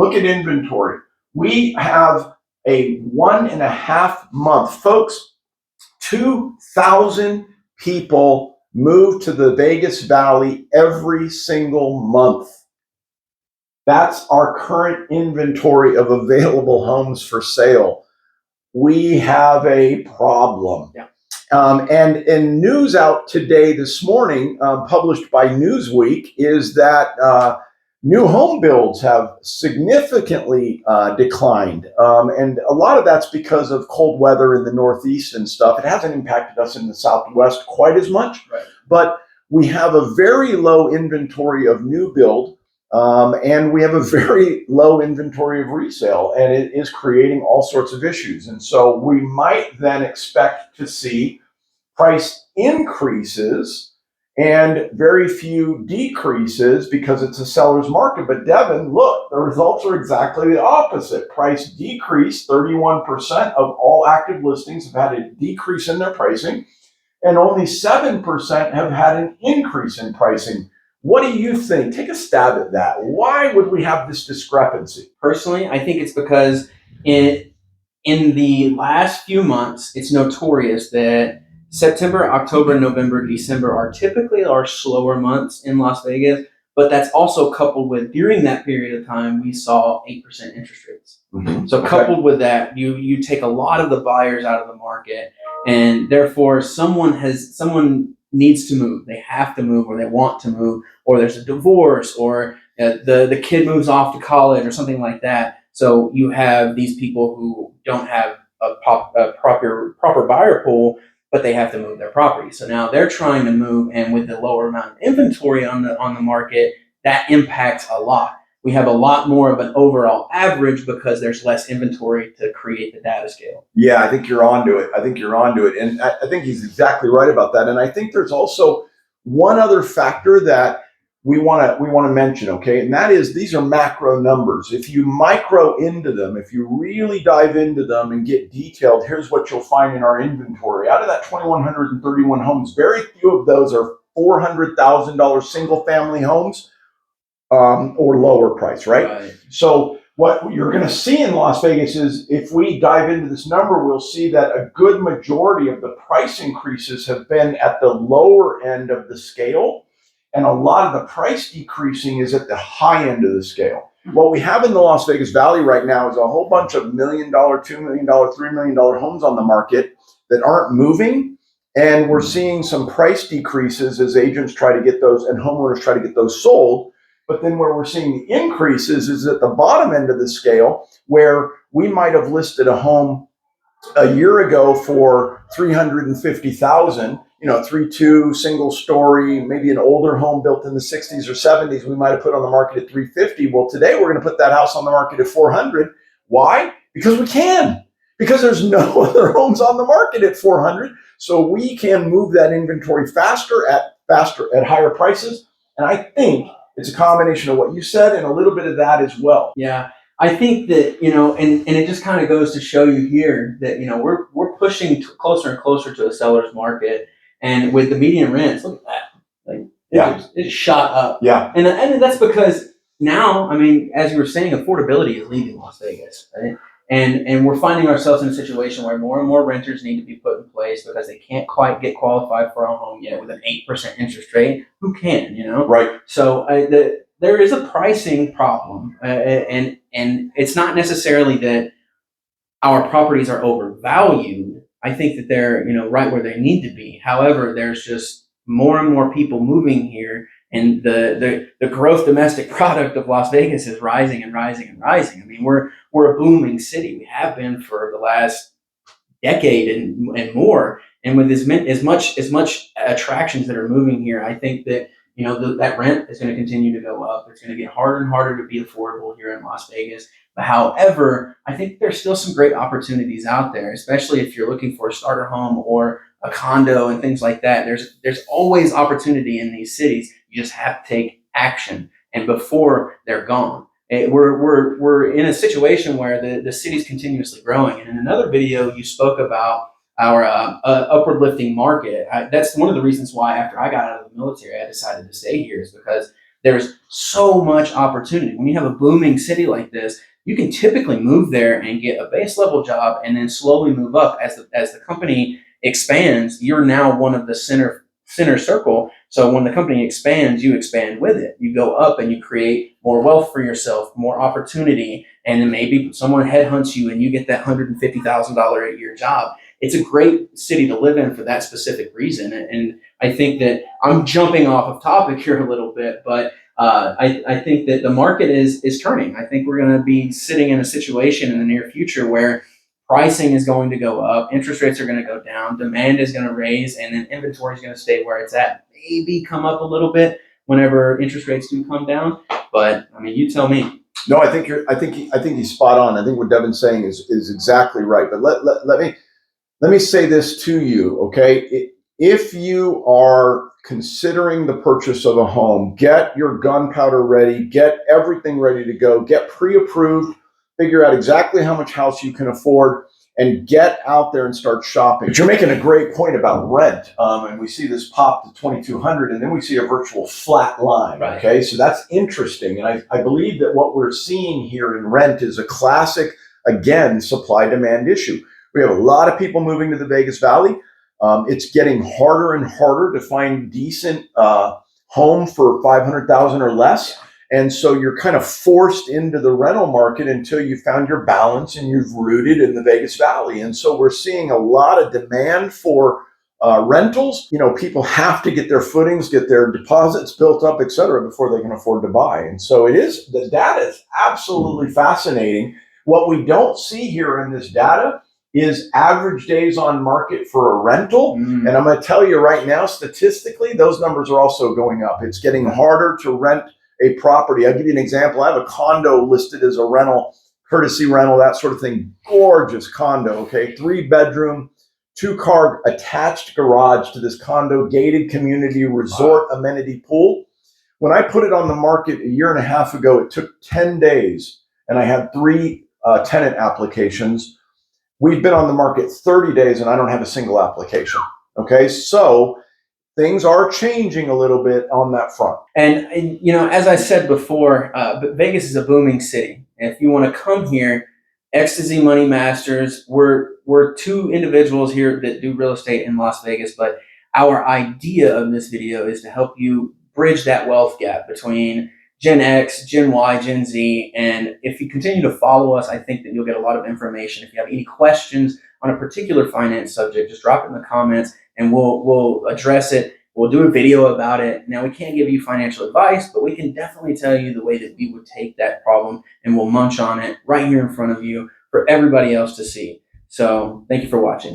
Look at inventory. We have a 1.5 month, folks, 2,000 people move to the Vegas Valley every single month. That's our current inventory of available homes for sale. We have a problem. Yeah. And in news out today, this morning, published by Newsweek, is that new home builds have significantly declined. And a lot of that's because of cold weather in the Northeast and stuff. It hasn't impacted us in the Southwest quite as much, Right. But we have a very low inventory of new build. And we have a very low inventory of resale, and it is creating all sorts of issues. And so we might then expect to see price increases and very few decreases because it's a seller's market. But Devin, look, the results are exactly the opposite. Price decrease, 31% of all active listings have had a decrease in their pricing, and only 7% have had an increase in pricing. What do you think? Take a stab at that. Why would we have this discrepancy? Personally, I think it's because in the last few months, it's notorious that September, October, November, December are typically our slower months in Las Vegas, but that's also coupled with, during that period of time, we saw 8% interest rates. Mm-hmm. So coupled with that, you take a lot of the buyers out of the market, and therefore someone needs to move. They have to move, or they want to move, or there's a divorce, or the kid moves off to college or something like that. So you have these people who don't have a proper buyer pool, but they have to move their property. So now they're trying to move, and with the lower amount of inventory on the market, that impacts a lot. We have a lot more of an overall average because there's less inventory to create the data scale. Yeah, I think you're onto it. And I think he's exactly right about that. And I think there's also one other factor that we want to mention, okay? And that is, these are macro numbers. If you micro into them, if you really dive into them and get detailed, here's what you'll find in our inventory. Out of that 2,131 homes, very few of those are $400,000 single family homes. Or lower price, right? So what you're going to see in Las Vegas is, if we dive into this number, we'll see that a good majority of the price increases have been at the lower end of the scale, and a lot of the price decreasing is at the high end of the scale. What we have in the Las Vegas Valley right now is a whole bunch of $1 million, $2 million, $3 million homes on the market that aren't moving. And we're seeing some price decreases as agents try to get those and homeowners try to get those sold. But then where we're seeing the increases is at the bottom end of the scale, where we might have listed a home a year ago for $350,000, 3.2 single story, maybe an older home built in the 60s or 70s. We might have put on the market at $350,000. Well, today we're going to put that house on the market at $400,000. Why? Because we can. Because there's no other homes on the market at $400,000. So we can move that inventory faster at higher prices. And I think it's a combination of what you said and a little bit of that as well. Yeah, I think that, and it just kind of goes to show you here that, we're pushing closer and closer to a seller's market. And with the median rents, look at that. It just shot up. Yeah. And that's because now, as you were saying, affordability is leaving Las Vegas, right? And we're finding ourselves in a situation where more and more renters need to be put in place because they can't quite get qualified for a home yet with an 8% interest rate. Who can, Right. So there is a pricing problem, and it's not necessarily that our properties are overvalued. I think that they're right where they need to be. However, there's just more and more people moving here, and the gross domestic product of Las Vegas is rising and rising and rising. We're a booming city. We have been for the last decade and more. And with as much attractions that are moving here, I think that that rent is going to continue to go up. It's going to get harder and harder to be affordable here in Las Vegas. But however, I think there's still some great opportunities out there, especially if you're looking for a starter home or a condo and things like that. There's always opportunity in these cities. You just have to take action, and before they're gone. We're in a situation where the city's continuously growing. And in another video, you spoke about our upward lifting market. That's one of the reasons why, after I got out of the military, I decided to stay here, is because there's so much opportunity. When you have a booming city like this, you can typically move there and get a base level job and then slowly move up as the company expands. You're now one of the center circle. So when the company expands, you expand with it. You go up and you create more wealth for yourself, more opportunity, and then maybe someone headhunts you and you get that $150,000 a year job. It's a great city to live in for that specific reason. And I think that I'm jumping off of topic here a little bit, but I think that the market is turning. I think we're going to be sitting in a situation in the near future where pricing is going to go up, interest rates are going to go down, demand is going to raise, and then inventory is going to stay where it's at. Maybe come up a little bit whenever interest rates do come down. But I mean, you tell me. No, I think he's spot on. I think what Devin's saying is exactly right. But let me say this to you, okay? If you are considering the purchase of a home, get your gunpowder ready, get everything ready to go, get pre-approved, figure out exactly how much house you can afford, and get out there and start shopping. But you're making a great point about rent, and we see this pop to 2,200, and then we see a virtual flat line. Right. Okay, so that's interesting, and I believe that what we're seeing here in rent is a classic, again, supply-demand issue. We have a lot of people moving to the Vegas Valley. It's getting harder and harder to find decent home for $500,000 or less. And so you're kind of forced into the rental market until you found your balance and you've rooted in the Vegas Valley. And so we're seeing a lot of demand for rentals. You know, people have to get their footings, get their deposits built up, et cetera, before they can afford to buy. And so the data is absolutely fascinating. What we don't see here in this data is average days on market for a rental. And I'm going to tell you right now, statistically, those numbers are also going up. It's getting harder to rent a property. I'll give you an example. I have a condo listed as a rental, courtesy rental, that sort of thing. Gorgeous condo, okay? 3-bedroom, 2-car attached garage to this condo, gated community resort amenity pool. When I put it on the market a year and a half ago, it took 10 days and I had 3 tenant applications. We've been on the market 30 days and I don't have a single application. Okay, so things are changing a little bit on that front. And you know, as I said before, but Vegas is a booming city. And if you want to come here, Ecstasy Money Masters, we're 2 individuals here that do real estate in Las Vegas, but our idea of this video is to help you bridge that wealth gap between Gen X, Gen Y, Gen Z. And if you continue to follow us, I think that you'll get a lot of information. If you have any questions on a particular finance subject, just drop it in the comments and we'll address it. We'll do a video about it. Now, we can't give you financial advice, but we can definitely tell you the way that we would take that problem and we'll munch on it right here in front of you for everybody else to see. So thank you for watching.